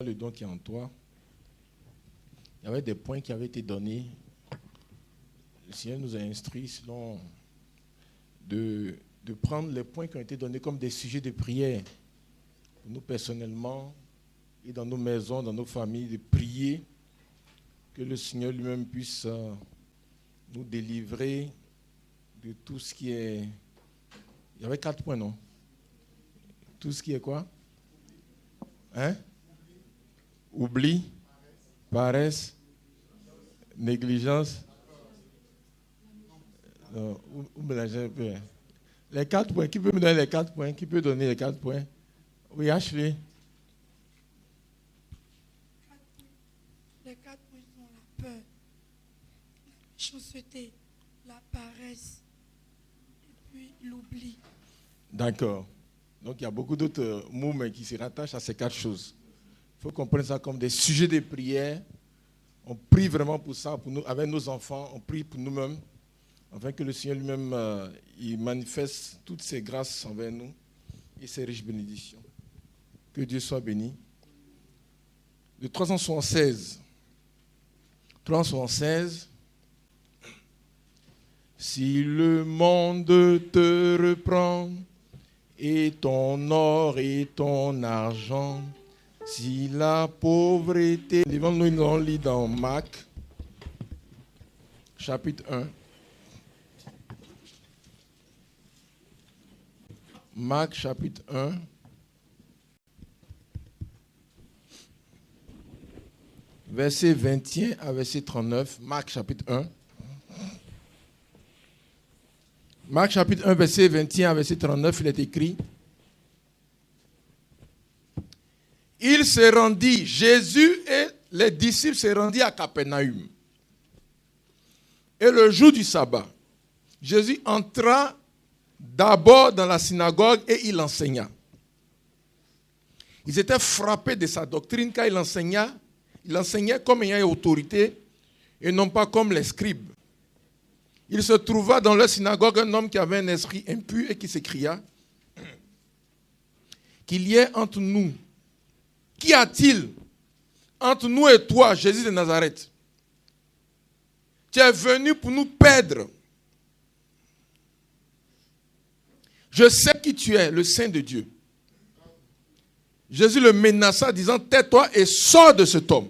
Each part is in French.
le don qui est en toi. Il y avait des points qui avaient été donnés. Le Seigneur nous a instruits selon de prendre les points qui ont été donnés comme des sujets de prière. Pour nous personnellement et dans nos maisons, dans nos familles, de prier que le Seigneur lui-même puisse nous délivrer de tout ce qui est... Il y avait 4 points, non? Tout ce qui est quoi? Hein? Oubli, paresse, négligence. Non, vous mélangez un peu. Les 4 points. Qui peut me donner les 4 points? Qui peut donner les 4 points? Oui, Ashley. Les 4 points sont la peur, la chausseté, la paresse et puis l'oubli. D'accord. Donc il y a beaucoup d'autres mots mais qui se rattachent à ces 4 choses. Il faut qu'on prenne ça comme des sujets de prière. On prie vraiment pour ça, pour nous, avec nos enfants, on prie pour nous-mêmes, afin que le Seigneur lui-même il manifeste toutes ses grâces envers nous et ses riches bénédictions. Que Dieu soit béni. Le 376. 376. Si le monde te reprend, et ton or et ton argent, si la pauvreté... Nous on lit dans Marc, chapitre 1. Marc, chapitre 1. Verset 21 à verset 39. Marc, chapitre 1. Marc chapitre 1, verset 21 à verset 39, il est écrit: Il se rendit, Jésus et les disciples se rendit à Capernaum. Et le jour du sabbat, Jésus entra d'abord dans la synagogue et il enseigna. Ils étaient frappés de sa doctrine car il enseignait comme ayant autorité et non pas comme les scribes. Il se trouva dans leur synagogue un homme qui avait un esprit impur et qui s'écria: Qu'il y ait entre nous, qu'y a-t-il entre nous et toi, Jésus de Nazareth? Tu es venu pour nous perdre. Je sais qui tu es, le Saint de Dieu. Jésus le menaça, disant: Tais-toi et sors de cet homme.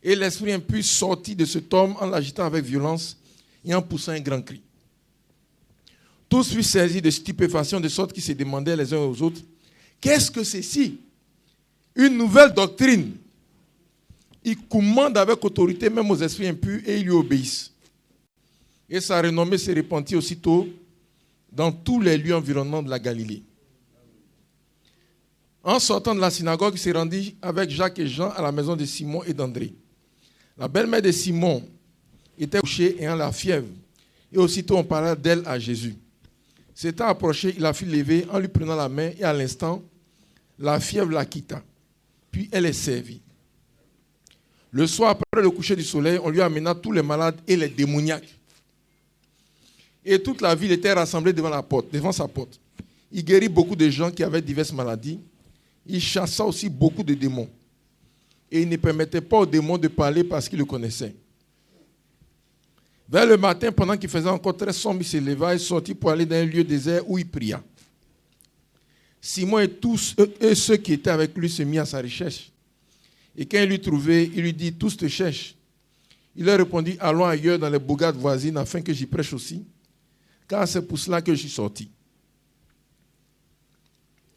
Et l'esprit impur sortit de cet homme en l'agitant avec violence et en poussant un grand cri. Tous furent saisis de stupéfaction, de sorte qu'ils se demandaient les uns aux autres: Qu'est-ce que c'est ci? Une nouvelle doctrine. Il commande avec autorité même aux esprits impurs et ils lui obéissent. Et sa renommée se répandit aussitôt dans tous les lieux environnants de la Galilée. En sortant de la synagogue, il se rendit avec Jacques et Jean à la maison de Simon et d'André. La belle-mère de Simon était couchée ayant la fièvre. Et aussitôt on parla d'elle à Jésus. S'étant approché, il la fit lever en lui prenant la main et à l'instant, la fièvre la quitta. Puis elle est servie. Le soir, après le coucher du soleil, on lui amena tous les malades et les démoniaques. Et toute la ville était rassemblée devant sa porte. Il guérit beaucoup de gens qui avaient diverses maladies. Il chassa aussi beaucoup de démons. Et il ne permettait pas aux démons de parler parce qu'ils le connaissaient. Vers le matin, pendant qu'il faisait encore très sombre, il se leva et sortit pour aller dans un lieu désert où il pria. Simon et tous et ceux qui étaient avec lui se mirent à sa recherche. Et quand il l'eut trouvé, il lui dit: Tous te cherchent. Il leur répondit: Allons ailleurs dans les bourgades voisines afin que j'y prêche aussi, car c'est pour cela que je suis sorti.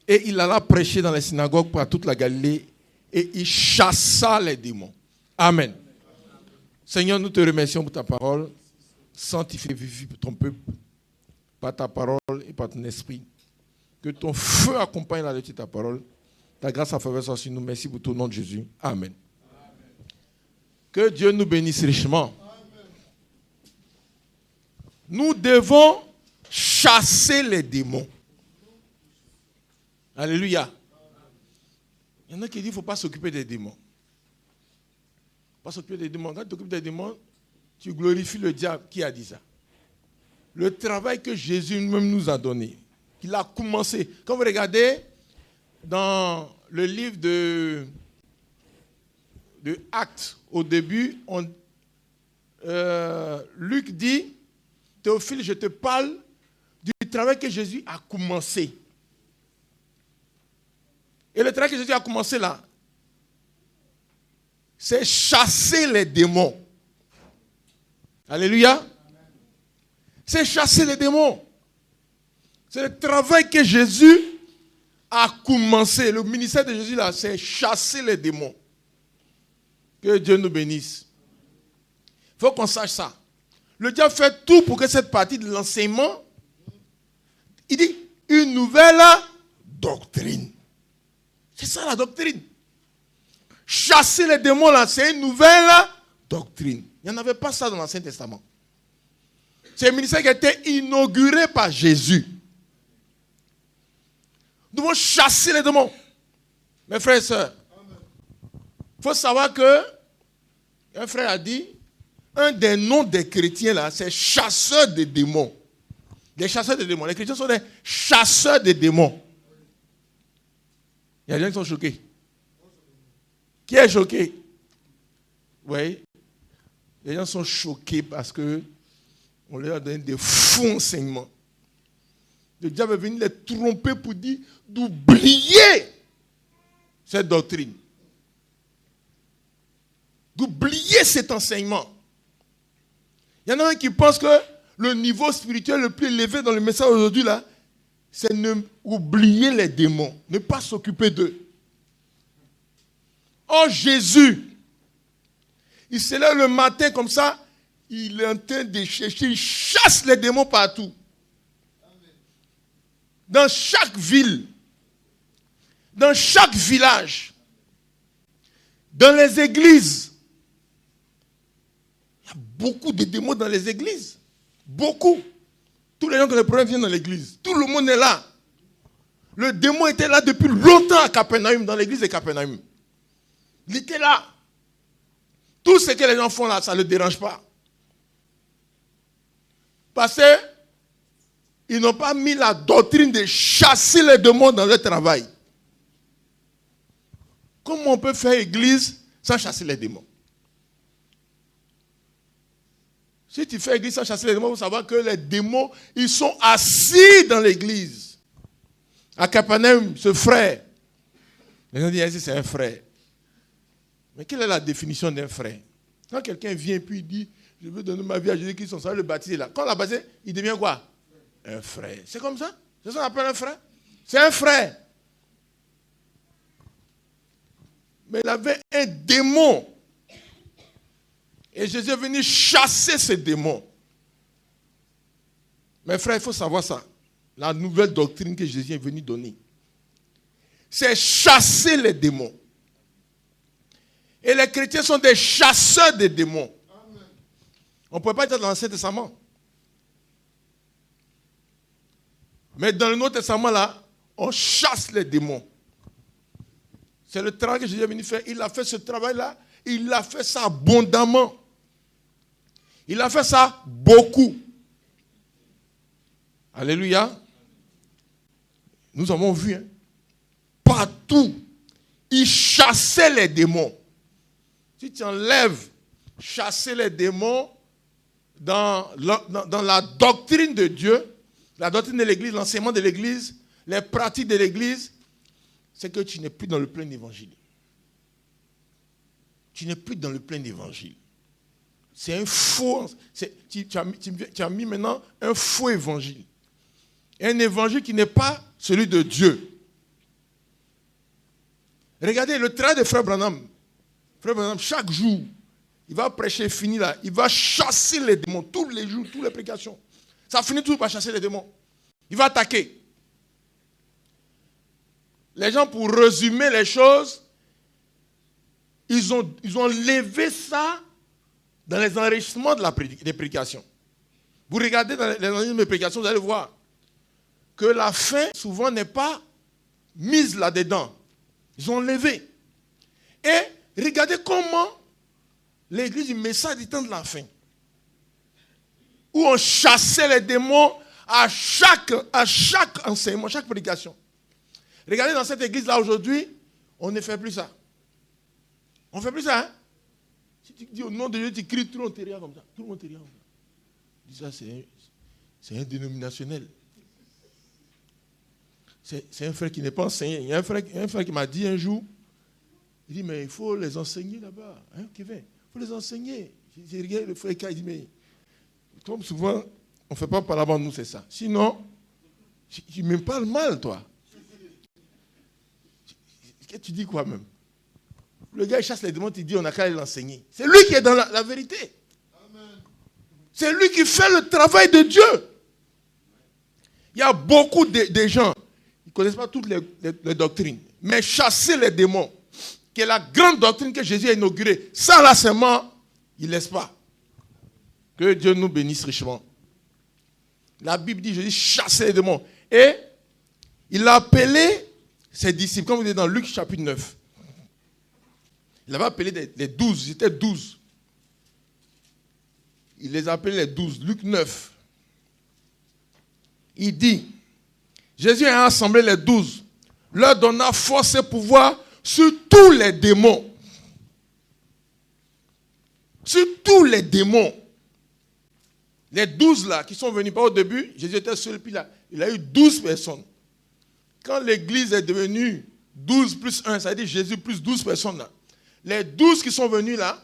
Et il alla prêcher dans les synagogues par toute la Galilée et il chassa les démons. Amen. Seigneur, nous te remercions pour ta parole. Sanctifie ton peuple par ta parole et par ton esprit. Que ton feu accompagne la lecture de ta parole. Ta grâce et faveur soit sur nous. Merci pour ton nom de Jésus. Amen. Que Dieu nous bénisse richement. Nous devons chasser les démons. Alléluia. Il y en a qui disent qu'il ne faut pas s'occuper des démons. Pas s'occuper des démons. Quand tu t'occupes des démons, tu glorifies le diable. Qui a dit ça? Le travail que Jésus lui-même nous a donné, qu'il a commencé. Quand vous regardez dans le livre de de Actes, au début, Luc dit, Théophile, je te parle du travail que Jésus a commencé. Et le travail que Jésus a commencé là, c'est chasser les démons. Alléluia. C'est chasser les démons. C'est le travail que Jésus a commencé. Le ministère de Jésus là, c'est chasser les démons. Que Dieu nous bénisse. Il faut qu'on sache ça. Le diable fait tout pour que cette partie de l'enseignement, il dit une nouvelle doctrine. C'est ça la doctrine. Chasser les démons là, c'est une nouvelle doctrine. Il n'y en avait pas ça dans l'Ancien Testament. C'est un ministère qui a été inauguré par Jésus. Nous devons chasser les démons. Mes frères et sœurs, il faut savoir que un frère a dit, un des noms des chrétiens là, c'est chasseurs de démons. Les chasseurs de démons. Les chrétiens sont des chasseurs de démons. Il y a des gens qui sont choqués. Qui est choqué? Oui. Les gens sont choqués parce que on leur a donné des faux enseignements. Le diable est venu les tromper pour dire d'oublier cette doctrine. D'oublier cet enseignement. Il y en a un qui pense que le niveau spirituel le plus élevé dans le message aujourd'hui là, c'est oublier les démons, ne pas s'occuper d'eux. Oh Jésus, il se lève le matin comme ça, il est en train de chercher, il chasse les démons partout. Dans chaque ville, dans chaque village, dans les églises. Il y a beaucoup de démons dans les églises. Beaucoup. Tous les gens qui ont des problèmes viennent dans l'église. Tout le monde est là. Le démon était là depuis longtemps à Capernaum, dans l'église de Capernaum. Il était là. Tout ce que les gens font là, ça ne le dérange pas. Parce qu'ils n'ont pas mis la doctrine de chasser les démons dans leur travail. Comment on peut faire église sans chasser les démons? Si tu fais église sans chasser les démons, il faut savoir que les démons, ils sont assis dans l'église. À Capernaum, ce frère. Les gens disent, c'est un frère. Mais quelle est la définition d'un frère? Quand quelqu'un vient et puis il dit, je veux donner ma vie à Jésus-Christ, ça va le baptiser là. Quand on l'a baptisé, il devient quoi? Un frère. C'est comme ça? C'est ça qu'on appelle un frère? C'est un frère. Mais il avait un démon. Et Jésus est venu chasser ce démon. Mes frères, il faut savoir ça. La nouvelle doctrine que Jésus est venu donner, c'est chasser les démons. Et les chrétiens sont des chasseurs de démons. Amen. On ne peut pas dire dans l'Ancien Testament. Mais dans le Nouveau Testament, là, on chasse les démons. C'est le travail que Jésus est venu faire. Il a fait ce travail-là. Il a fait ça abondamment. Il a fait ça beaucoup. Alléluia. Nous avons vu, hein, partout, il chassait les démons. Si tu enlèves chasser les démons dans la doctrine de Dieu, la doctrine de l'Église, l'enseignement de l'Église, les pratiques de l'Église, c'est que tu n'es plus dans le plein évangile. Tu n'es plus dans le plein évangile. C'est un faux. Tu as mis maintenant un faux évangile. Un évangile qui n'est pas celui de Dieu. Regardez le travail de Frère Branham. Frère Branham, chaque jour, il va prêcher, fini là. Il va chasser les démons tous les jours, toutes les prédications. Ça finit toujours par chasser les démons. Il va attaquer. Les gens, pour résumer les choses, ils ont levé ça dans les enrichissements des prédications. Vous regardez dans les enrichissements des prédications, vous allez voir que la fin, souvent, n'est pas mise là-dedans. Ils ont levé. Et regardez comment l'Église du message du temps de la fin, où on chassait les démons à chaque enseignement, chaque prédication. Regardez dans cette église-là aujourd'hui, on ne fait plus ça. On ne fait plus ça, hein? Si tu dis au nom de Dieu, tu cries, tout le monde te regarde comme ça. Tout le monde te regarde comme ça. Ça, c'est un dénominationnel. C'est un frère qui n'est pas enseigné. Il y a un frère qui m'a dit un jour, il dit, mais il faut les enseigner là-bas. Hein, Kevin? Il faut les enseigner. J'ai regardé le frère qui dit, mais comme souvent, on ne fait pas par là-bas, nous, c'est ça. Sinon, tu me parles mal, toi. Tu dis quoi même? Le gars, il chasse les démons, il dit, on n'a qu'à l'enseigner. C'est lui qui est dans la vérité. Amen. C'est lui qui fait le travail de Dieu. Il y a beaucoup de gens, ils ne connaissent pas toutes les doctrines. Mais chasser les démons, qui est la grande doctrine que Jésus a inaugurée, ça là seulement, il ne laisse pas. Que Dieu nous bénisse richement. La Bible dit, Jésus chassait les démons. Et il a appelé ses disciples, comme vous dites dans Luc chapitre 9. Il avait appelé les 12, ils étaient 12. Il les a appelés les 12, Luc 9. Il dit, Jésus a assemblé les 12, leur donna force et pouvoir sur tous les démons. Sur tous les démons. Les 12 là qui sont venus, pas au début, Jésus était seul, puis là, il a eu 12 personnes. Quand l'église est devenue 12 plus 1, ça veut dire Jésus plus 12 personnes là. Les 12 qui sont venus là,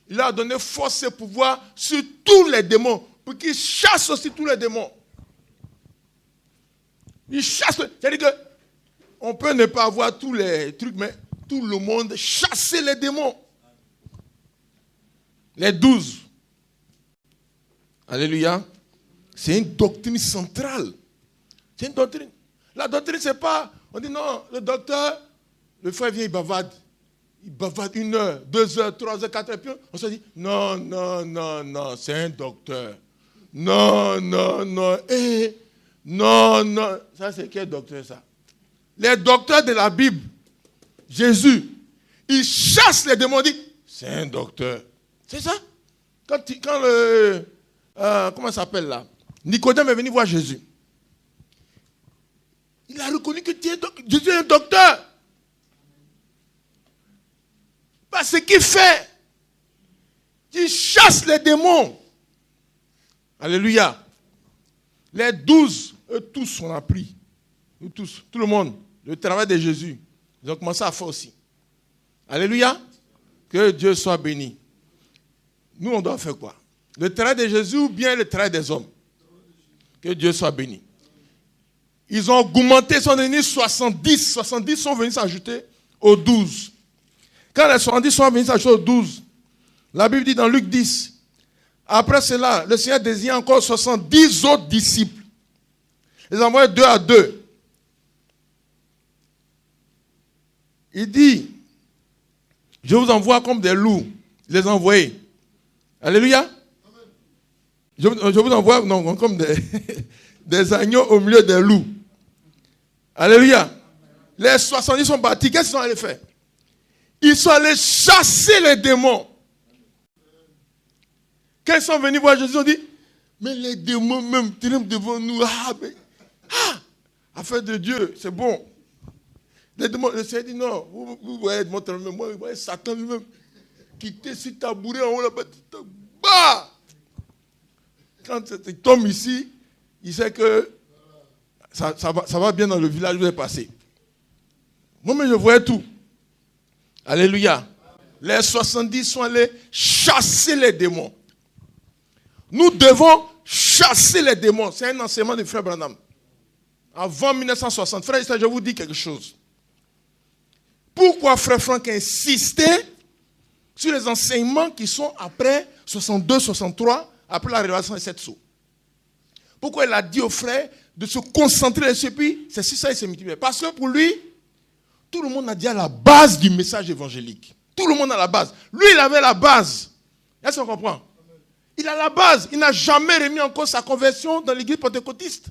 il leur a donné force et pouvoir sur tous les démons, pour qu'ils chassent aussi tous les démons. Ils chassent, c'est-à-dire qu'on peut ne pas avoir tous les trucs, mais tout le monde chasser les démons. Les 12. Alléluia. C'est une doctrine centrale. C'est une doctrine. La doctrine, c'est pas, on dit non, le docteur, le frère vient, il bavarde. Il bavarde 1 heure, 2 heures, 3 heures, 4 heures, puis on se dit, non, c'est un docteur. Non, non. Ça, c'est quel docteur, ça? Les docteurs de la Bible, Jésus, il chasse les démons, il dit, c'est un docteur. C'est ça? Quand comment ça s'appelle là? Nicodème est venu voir Jésus. Il a reconnu que Jésus est un docteur. Parce qu'il fait, il chasse les démons. Alléluia. Les 12, eux tous, on a pris. Nous tous, tout le monde, le travail de Jésus. Ils ont commencé à faire aussi. Alléluia. Que Dieu soit béni. Nous, on doit faire quoi? Le travail de Jésus ou bien le travail des hommes? Que Dieu soit béni. Ils ont augmenté, ils sont devenus 70. 70 sont venus s'ajouter aux 12. Quand les 70 sont venus s'ajouter aux 12, la Bible dit dans Luc 10, après cela, le Seigneur désigna encore 70 autres disciples. Les envoya 2 à 2. Il dit, je vous envoie comme des loups. Il les a envoyés. Alléluia. Je vous envoie comme des agneaux au milieu des loups. Alléluia. Les 70 sont partis. Qu'est-ce qu'ils sont allés faire? Ils sont allés chasser les démons. Quand ils sont venus voir Jésus, ils ont dit, mais les démons même tremblent devant nous. Affaire de Dieu, c'est bon. Les démons, le Seigneur dit, non, vous voyez les démons trembler, moi, vous voyez Satan lui-même qui était sur tabouret en haut là-bas. Bah! Quand il tombe ici, il sait que ça va bien dans le village où il est passé. Moi, mais je voyais tout. Alléluia. Les 70 sont allés chasser les démons. Nous devons chasser les démons. C'est un enseignement de Frère Branham. Avant 1960. Frère, je vous dis quelque chose. Pourquoi Frère Franck insistait sur les enseignements qui sont après 62, 63, après la révélation des 7 sceaux? Pourquoi il a dit aux frères de se concentrer là-dessus, puis c'est si ça il s'est multiplié? Parce que pour lui, tout le monde a dit à la base du message évangélique. Tout le monde a la base. Lui, il avait la base. Est-ce qu'on comprend? Il a la base. Il n'a jamais remis en cause sa conversion dans l'église pentecôtiste.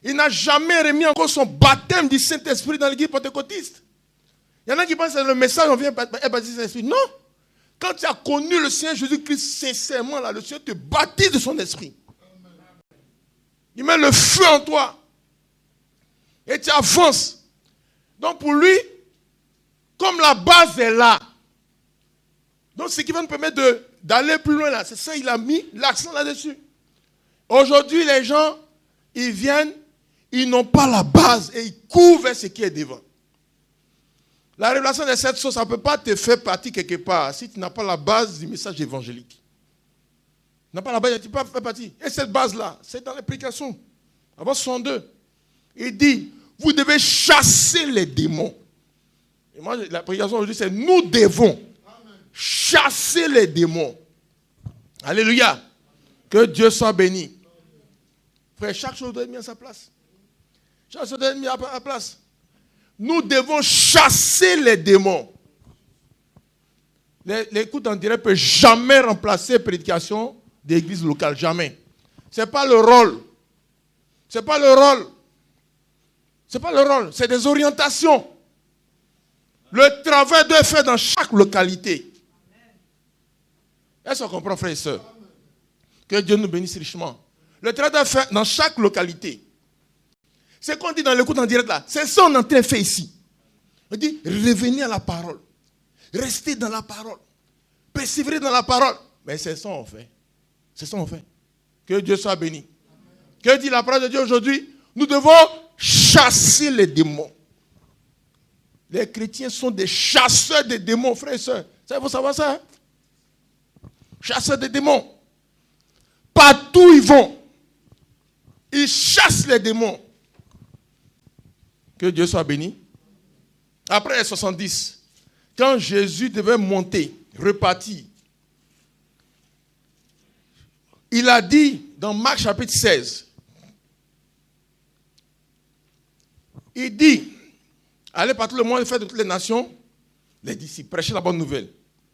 Il n'a jamais remis en cause son baptême du Saint-Esprit dans l'église pentecôtiste. Il y en a qui pensent que le message, on vient baptiser Saint-Esprit. Non. Quand tu as connu le Seigneur Jésus-Christ sincèrement, là, le Seigneur te baptise de son esprit. Il met le feu en toi. Et tu avances. Donc pour lui, comme la base est là, Donc, ce qui va nous permettre d'aller plus loin là, c'est ça, il a mis l'accent là-dessus. Aujourd'hui, les gens, ils viennent, ils n'ont pas la base et ils courent vers ce qui est devant. La révélation des 7 sceaux, ça ne peut pas te faire partie quelque part si tu n'as pas la base du message évangélique. Tu n'as pas la base, tu ne peux pas faire partie. Et cette base-là, c'est dans les prédications. Avant 62, il dit, vous devez chasser les démons. Et moi, la prédication aujourd'hui, c'est nous devons chasser les démons. Alléluia. Que Dieu soit béni. Frère, chaque chose doit être mise à sa place. Chaque chose doit être mise à sa place. Nous devons chasser les démons. L'écoute en direct ne peut jamais remplacer la prédication d'église locale. Jamais. Ce n'est pas le rôle. Ce n'est pas le rôle. Ce n'est pas le rôle. C'est des orientations. Le travail doit être fait dans chaque localité. Est-ce qu'on comprend, frères et sœurs? Que Dieu nous bénisse richement. Le travail doit être fait dans chaque localité. C'est qu'on dit dans l'écoute en direct là. C'est ça qu'on est en train de faire ici. On dit revenez à la parole. Restez dans la parole. Persévérer dans la parole. Mais c'est ça qu'on fait. C'est ça qu'on fait. Que Dieu soit béni. Que dit la parole de Dieu aujourd'hui? Nous devons chasser les démons. Les chrétiens sont des chasseurs de démons, frères et sœurs. Ça, il faut savoir ça. Hein? Chasseurs de démons. Partout ils vont. Ils chassent les démons. Que Dieu soit béni. Après les 70, quand Jésus devait monter, repartir, il a dit dans Marc chapitre 16, il dit, allez par tout le monde et faites de toutes les nations, les disciples, prêchez la bonne nouvelle.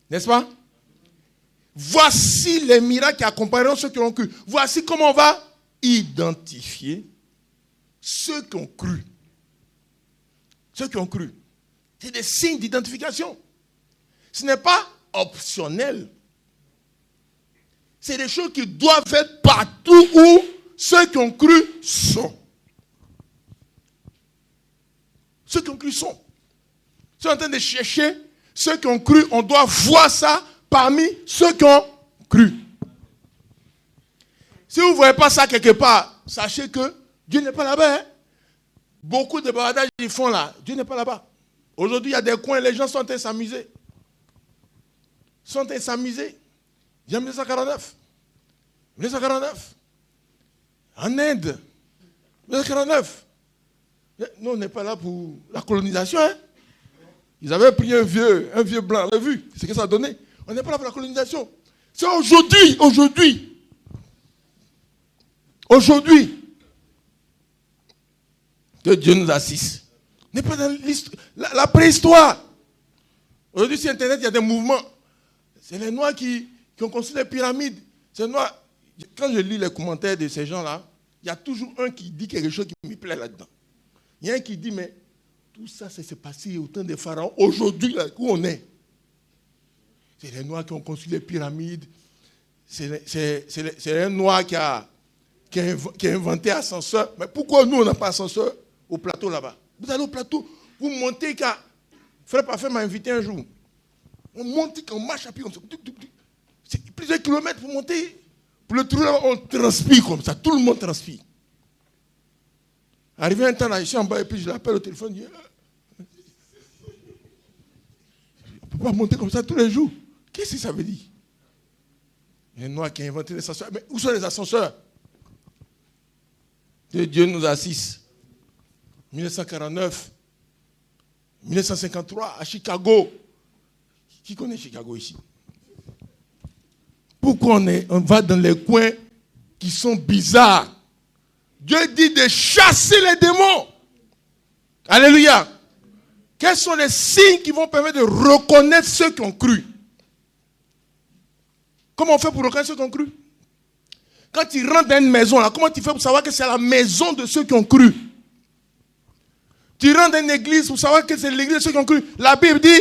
N'est-ce pas? Voici les miracles qui accompagneront ceux qui ont cru. Voici comment on va identifier ceux qui ont cru. Ceux qui ont cru. C'est des signes d'identification. Ce n'est pas optionnel. C'est des choses qui doivent être partout où ceux qui ont cru sont. Ceux qui ont cru sont. Si on est en train de chercher ceux qui ont cru, on doit voir ça parmi ceux qui ont cru. Si vous ne voyez pas ça quelque part, sachez que Dieu n'est pas là-bas. Hein? Beaucoup de bavardages ils font là. Dieu n'est pas là-bas. Aujourd'hui, il y a des coins, les gens sont en train de s'amuser. Ils sont en train de s'amuser. Il y a 1949. 1949. En Inde. 1949. Nous, on n'est pas là pour la colonisation. Hein? Ils avaient pris un vieux blanc. Vous avez vu ce que ça a donné? On n'est pas là pour la colonisation. C'est aujourd'hui. Aujourd'hui. Que Dieu nous assiste. On n'est pas dans la préhistoire. Aujourd'hui, sur Internet, il y a des mouvements. C'est les Noirs qui ont construit les pyramides. C'est Noirs. Quand je lis les commentaires de ces gens-là, il y a toujours un qui dit quelque chose qui me plaît là-dedans. Il y a un qui dit, mais tout ça, ça s'est passé au temps des pharaons. Aujourd'hui, là, où on est? C'est les Noirs qui ont construit les pyramides. C'est un Noir qui a inventé l'ascenseur. Mais pourquoi nous, on n'a pas d'ascenseur au plateau là-bas? Vous allez au plateau, vous montez, car Frère Parfait m'a invité un jour. On monte, on marche à pied comme ça. C'est plusieurs kilomètres pour monter. Pour le trouver, on transpire comme ça. Tout le monde transpire. Arrivé un temps là, je suis en bas et puis je l'appelle au téléphone. Je dis, on ne peut pas monter comme ça tous les jours. Qu'est-ce que ça veut dire? Il y a un Noir qui a inventé les ascenseurs. Mais où sont les ascenseurs? Que Dieu nous assiste. 1949, 1953, à Chicago. Qui connaît Chicago ici? Pourquoi on va dans les coins qui sont bizarres? Dieu dit de chasser les démons. Alléluia. Quels sont les signes qui vont permettre de reconnaître ceux qui ont cru? Comment on fait pour reconnaître ceux qui ont cru? Quand tu rentres dans une maison, là, comment tu fais pour savoir que c'est la maison de ceux qui ont cru? Tu rentres dans une église pour savoir que c'est l'église de ceux qui ont cru. La Bible dit,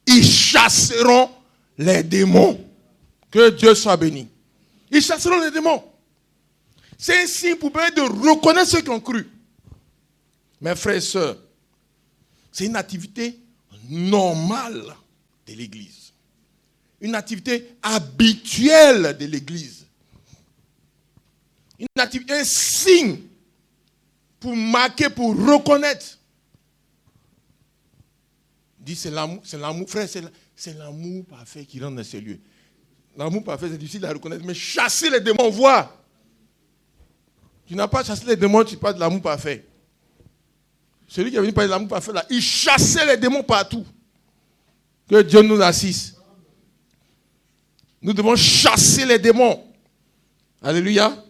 ils chasseront les démons. Que Dieu soit béni. Ils chasseront les démons. C'est un signe pour permettre de reconnaître ceux qui ont cru. Mes frères et sœurs, c'est une activité normale de l'église. une activité habituelle de l'Église. Une activité, un signe pour marquer, pour reconnaître. Dit c'est l'amour, frère, c'est l'amour parfait qui rentre dans ces lieux. L'amour parfait, c'est difficile à reconnaître, mais chasser les démons, voir. Tu n'as pas chassé les démons, tu parles de l'amour parfait. Celui qui est venu parler de l'amour parfait, là, il chassait les démons partout. Que Dieu nous assiste. Nous devons chasser les démons. Alléluia.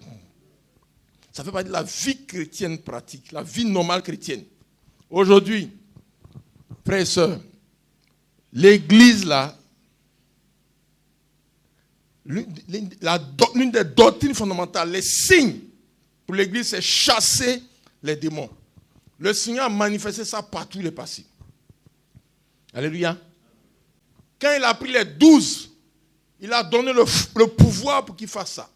Ça fait partie de la vie chrétienne pratique, la vie normale chrétienne. Aujourd'hui, frères et sœurs, l'Église, là, l'une des doctrines fondamentales, les signes pour l'Église, c'est chasser les démons. Le Seigneur a manifesté ça partout où il est passé. Alléluia. Quand il a pris les 12, il a donné le pouvoir pour qu'ils fassent ça.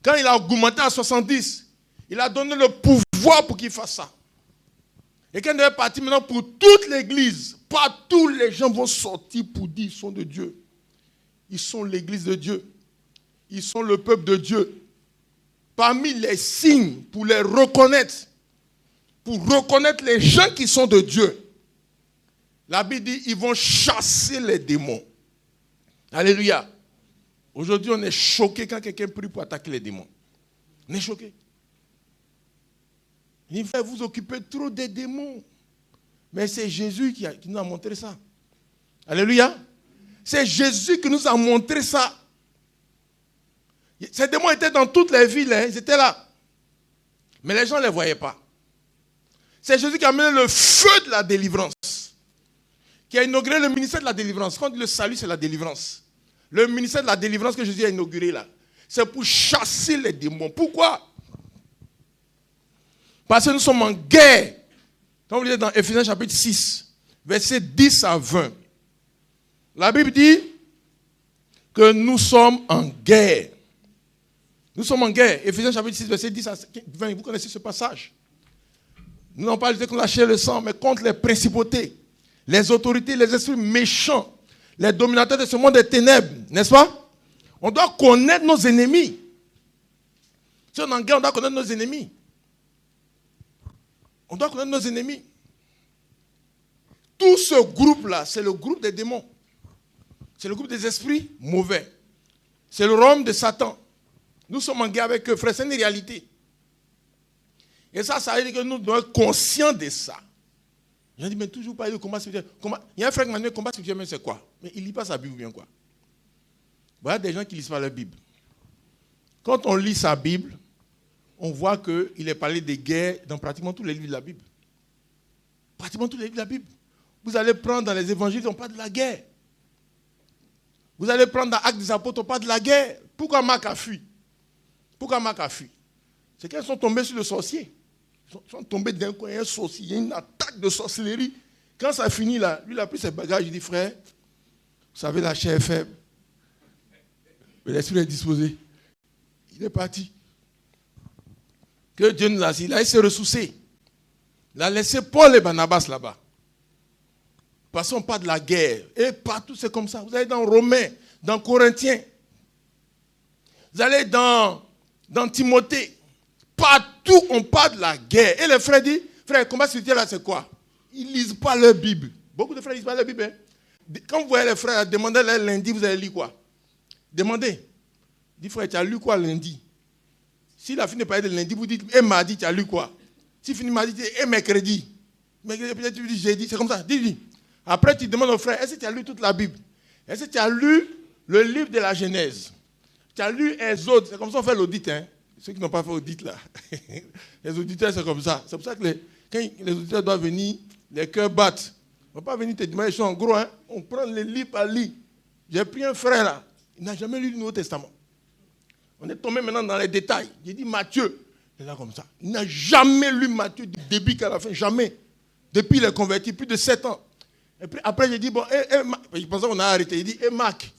Quand il a augmenté à 70, il a donné le pouvoir pour qu'ils fassent ça. Et quand il est parti maintenant pour toute l'Église, partout les gens vont sortir pour dire qu'ils sont de Dieu. Ils sont l'Église de Dieu. Ils sont le peuple de Dieu. Parmi les signes pour les reconnaître, pour reconnaître les gens qui sont de Dieu, la Bible dit ils vont chasser les démons. Alléluia. Aujourd'hui, on est choqué quand quelqu'un prie pour attaquer les démons. On est choqué. Il va vous occuper trop des démons. Mais c'est Jésus qui nous a montré ça. Alléluia. C'est Jésus qui nous a montré ça. Ces démons étaient dans toutes les villes, ils étaient là. Mais les gens ne les voyaient pas. C'est Jésus qui a amené le feu de la délivrance. Qui a inauguré le ministère de la délivrance. Quand on dit le salut, c'est la délivrance. Le ministère de la délivrance que Jésus a inauguré là, c'est pour chasser les démons. Pourquoi? Parce que nous sommes en guerre. Quand vous lisez dans Éphésiens chapitre 6, versets 10 à 20, la Bible dit que nous sommes en guerre. Nous sommes en guerre. Éphésiens chapitre 6, versets 10 à 20, vous connaissez ce passage. Nous n'avons pas lutté contre la chair et le sang, mais contre les principautés, les autorités, les esprits méchants, les dominateurs de ce monde des ténèbres, n'est-ce pas? On doit connaître nos ennemis. Si on est en guerre, on doit connaître nos ennemis. On doit connaître nos ennemis. Tout ce groupe-là, c'est le groupe des démons. C'est le groupe des esprits mauvais. C'est le royaume de Satan. Nous sommes en guerre avec eux, frère, c'est une réalité. Et ça veut dire que nous devons être conscients de ça. J'ai dit, mais toujours pas de combat spirituel. Il y a un frère qui m'a dit, combat spirituel, mais c'est quoi? Mais il ne lit pas sa Bible ou bien quoi? Voilà des gens qui ne lisent pas leur Bible. Quand on lit sa Bible, on voit qu'il est parlé des guerres dans pratiquement tous les livres de la Bible. Pratiquement tous les livres de la Bible. Vous allez prendre dans les évangiles, on parle de la guerre. Vous allez prendre dans Actes des Apôtres, on parle de la guerre. Pourquoi Marc a fui? Pourquoi Marc a fui? C'est qu'ils sont tombés sur le sorcier. Ils sont tombés d'un coin, il y a un sorcier, il y a une attaque de sorcellerie. Quand ça finit là, lui il a pris ses bagages, il dit, frère, vous savez, la chair est faible. Mais l'esprit est disposé. Il est parti. Que Dieu nous a dit, là il s'est ressourcé. Il a laissé Paul et Barnabas là-bas. Passons pas de la guerre. Et partout c'est comme ça. Vous allez dans Romains, dans Corinthiens. Vous allez dans Timothée. Partout on parle de la guerre. Et les frères disent, frère, combat spirituel là c'est quoi? Ils ne lisent pas leur Bible. Beaucoup de frères ne lisent pas leur Bible. Hein? Quand vous voyez les frères, demandez-leur lundi, vous allez lire quoi? Demandez. Dis frère, tu as lu quoi lundi? Si la fin de parler de lundi, vous dites, et mardi, tu as lu quoi? Si finit mardi, tu dis, et mercredi. Mercredi, peut-être tu dis jeudi, c'est comme ça. Dis. Après, tu demandes au frère, est-ce que tu as lu toute la Bible? Est-ce que tu as lu le livre de la Genèse? Tu as lu Exode? C'est comme ça qu'on fait l'audit. Hein? Ceux qui n'ont pas fait l'audit là. Les auditeurs, c'est comme ça. C'est pour ça que quand les auditeurs doivent venir, les cœurs battent. On ne va pas venir te demander, ils sont en gros. Hein? On prend les livres par livre. J'ai pris un frère là, il n'a jamais lu le Nouveau Testament. On est tombé maintenant dans les détails. J'ai dit Matthieu, il est là comme ça. Il n'a jamais lu Matthieu du début qu'à la fin, jamais. Depuis il est converti, plus de 7 ans. Et puis après j'ai dit, bon, je pensais qu'on a arrêté. Il dit, et Marc,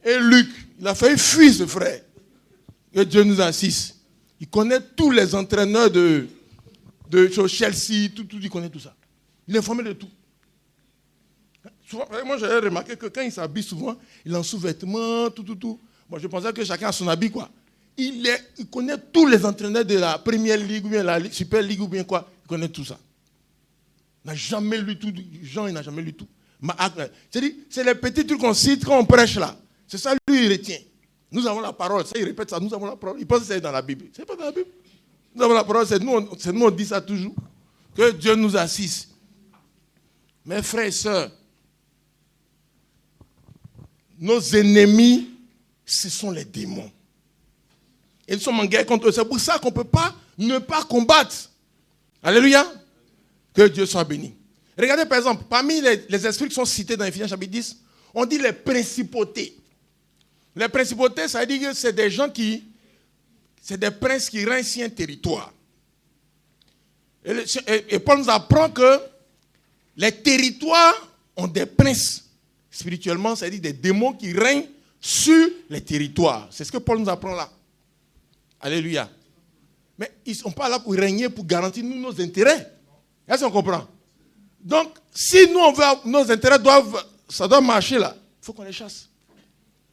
et Luc. Il a failli fuir ce frère. Que Dieu nous assiste. Il connaît tous les entraîneurs de Chelsea, tout, il connaît tout ça. Il est informé de tout. Souvent, moi, j'avais remarqué que quand il s'habille souvent, il est en sous-vêtements, tout. Moi, je pensais que chacun a son habit, quoi. Il connaît tous les entraîneurs de la Première Ligue ou bien la Super Ligue ou bien quoi. Il connaît tout ça. Il n'a jamais lu tout. Jean, il n'a jamais lu tout. C'est les petits trucs qu'on cite quand on prêche là. C'est ça, lui, il retient. Nous avons la parole. Ça, il répète ça. Nous avons la parole. Il pense que c'est dans la Bible. C'est pas dans la Bible. Nous avons la parole. C'est nous, on dit ça toujours. Que Dieu nous assiste. Mes frères et sœurs, nos ennemis, ce sont les démons. Et nous sommes en guerre contre eux. C'est pour ça qu'on ne peut pas ne pas combattre. Alléluia. Que Dieu soit béni. Regardez par exemple, parmi les esprits qui sont cités dans Éphésiens chapitre 10, on dit les principautés. Les principautés, ça veut dire que c'est des gens c'est des princes qui règnent sur un territoire. Et Paul nous apprend que les territoires ont des princes. Spirituellement, ça veut dire des démons qui règnent sur les territoires. C'est ce que Paul nous apprend là. Alléluia. Mais ils ne sont pas là pour régner, pour garantir nous nos intérêts. Est-ce qu'on comprend? Donc, si nous, on veut, nos intérêts ça doit marcher là, il faut qu'on les chasse.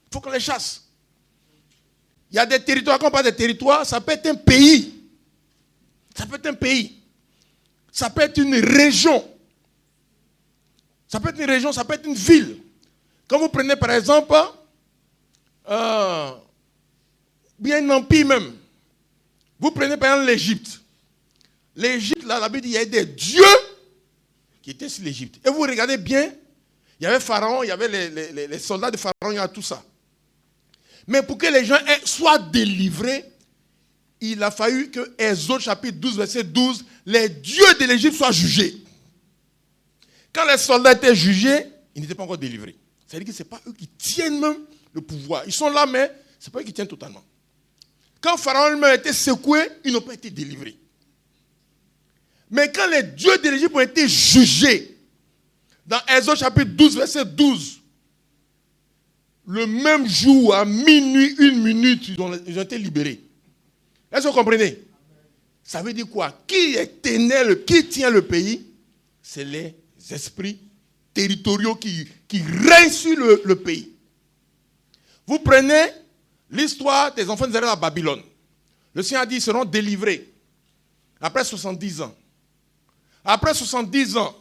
Il faut qu'on les chasse. Il y a des territoires, quand on parle de territoires, ça peut être un pays. Ça peut être un pays. Ça peut être une région. Ça peut être une région, ça peut être une ville. Quand vous prenez par exemple, bien un empire même. Vous prenez par exemple l'Égypte. L'Égypte, là, la Bible dit, il y a des dieux qui étaient sur l'Égypte. Et vous regardez bien, il y avait Pharaon, il y avait les soldats de Pharaon, il y a tout ça. Mais pour que les gens soient délivrés, il a fallu que Exode chapitre 12, verset 12, les dieux de l'Égypte soient jugés. Quand les soldats étaient jugés, ils n'étaient pas encore délivrés. C'est-à-dire que ce n'est pas eux qui tiennent même le pouvoir. Ils sont là, mais ce n'est pas eux qui tiennent totalement. Quand Pharaon lui-même a été secoué, ils n'ont pas été délivrés. Mais quand les dieux de l'Égypte ont été jugés, dans Exode chapitre 12, verset 12, le même jour, à minuit, 1 minute, ils ont été libérés. Est-ce que vous comprenez? Ça veut dire quoi? Qui tient le pays? C'est les esprits territoriaux qui règnent sur le pays. Vous prenez l'histoire des enfants d'Israël à Babylone. Le Seigneur a dit qu'ils seront délivrés après 70 ans. Après 70 ans,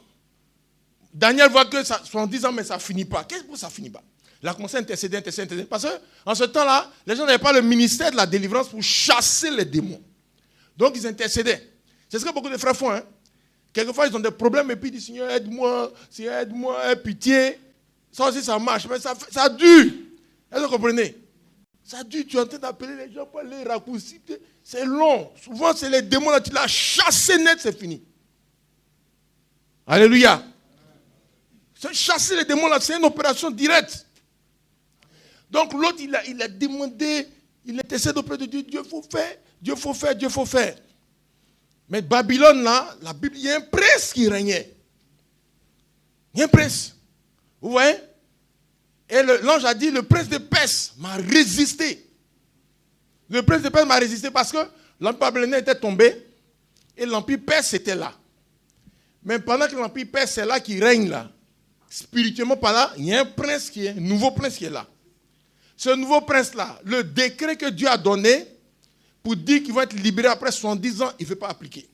Daniel voit que 70 ans, mais ça ne finit pas. Qu'est-ce que ça ne finit pas? Il a commencé à intercéder. Parce qu'en ce temps-là, les gens n'avaient pas le ministère de la délivrance pour chasser les démons. Donc, ils intercédaient. C'est ce que beaucoup de frères font. Hein? Quelquefois, ils ont des problèmes et puis ils disent, Seigneur, aide-moi, aie pitié. Ça aussi, ça marche. Mais ça dure. Est-ce que vous comprenez? Ça dure. Tu es en train d'appeler les gens pour les raccourcis. C'est long. Souvent, c'est les démons là. Tu l'as chassé net, c'est fini. Alléluia. Chasser les démons là, c'est une opération directe. Donc l'autre, il a demandé, il intercède auprès de Dieu. Dieu faut faire. Mais Babylone là, la Bible, il y a un prince qui régnait. Il y a un prince. Vous voyez? Et l'ange a dit, le prince de Perse m'a résisté. Le prince de Perse m'a résisté parce que l'empire babylonien était tombé et l'empire perse était là. Mais pendant que l'empire perse est là, qui règne là, spirituellement par là, il y a un nouveau prince qui est là. Ce nouveau prince-là, le décret que Dieu a donné pour dire qu'ils vont être libérés après 70 ans, il ne veut pas appliquer.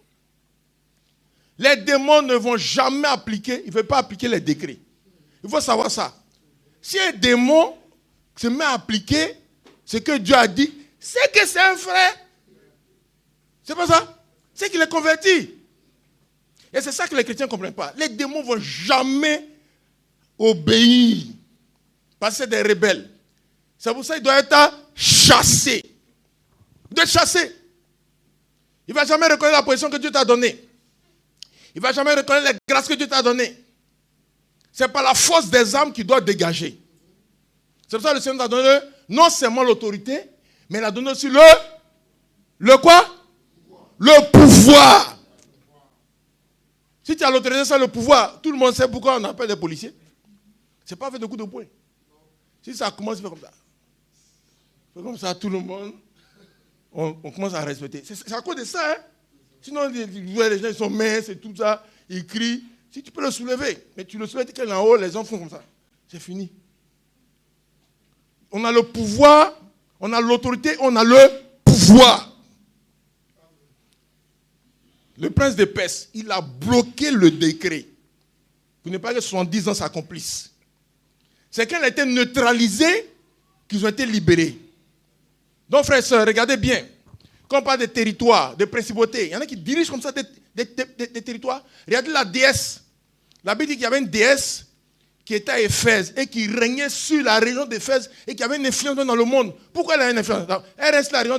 Les démons ne vont jamais appliquer, il ne veut pas appliquer les décrets. Il faut savoir ça. Si un démon se met à appliquer ce que Dieu a dit, c'est que c'est un frère. C'est pas ça? C'est qu'il est converti. Et c'est ça que les chrétiens ne comprennent pas. Les démons ne vont jamais obéir. Parce que c'est des rebelles. C'est pour ça qu'il doit être chassé. Il doit être chassé. Il ne va jamais reconnaître la position que Dieu t'a donnée. Il ne va jamais reconnaître les grâces que Dieu t'a données. C'est par la force des âmes qu'il doit dégager. C'est pour ça que le Seigneur nous a donné non seulement l'autorité, mais il a donné aussi le quoi? Le pouvoir. Si tu as l'autorité sans le pouvoir, tout le monde sait pourquoi on appelle les policiers. Ce n'est pas fait de coups de poing. Si ça commence, c'est comme ça. C'est comme ça, tout le monde, on commence à respecter. C'est à cause de ça. Hein? Sinon, les gens ils sont minces et tout ça, ils crient. Si tu peux le soulever, mais tu le soulèves qu'elle est en haut, les gens font comme ça. C'est fini. On a le pouvoir, on a l'autorité, on a le pouvoir. Le prince de Perse, il a bloqué le décret pour ne pas que 70 ans s'accomplissent. C'est quand elle a été neutralisée qu'ils ont été libérés. Donc, frères et sœurs, regardez bien. Quand on parle des territoires, des principautés, il y en a qui dirigent comme ça des territoires. Regardez la déesse. La Bible dit qu'il y avait une déesse qui était à Éphèse et qui régnait sur la région d'Éphèse et qui avait une influence dans le monde. Pourquoi elle a une influence? Elle reste la région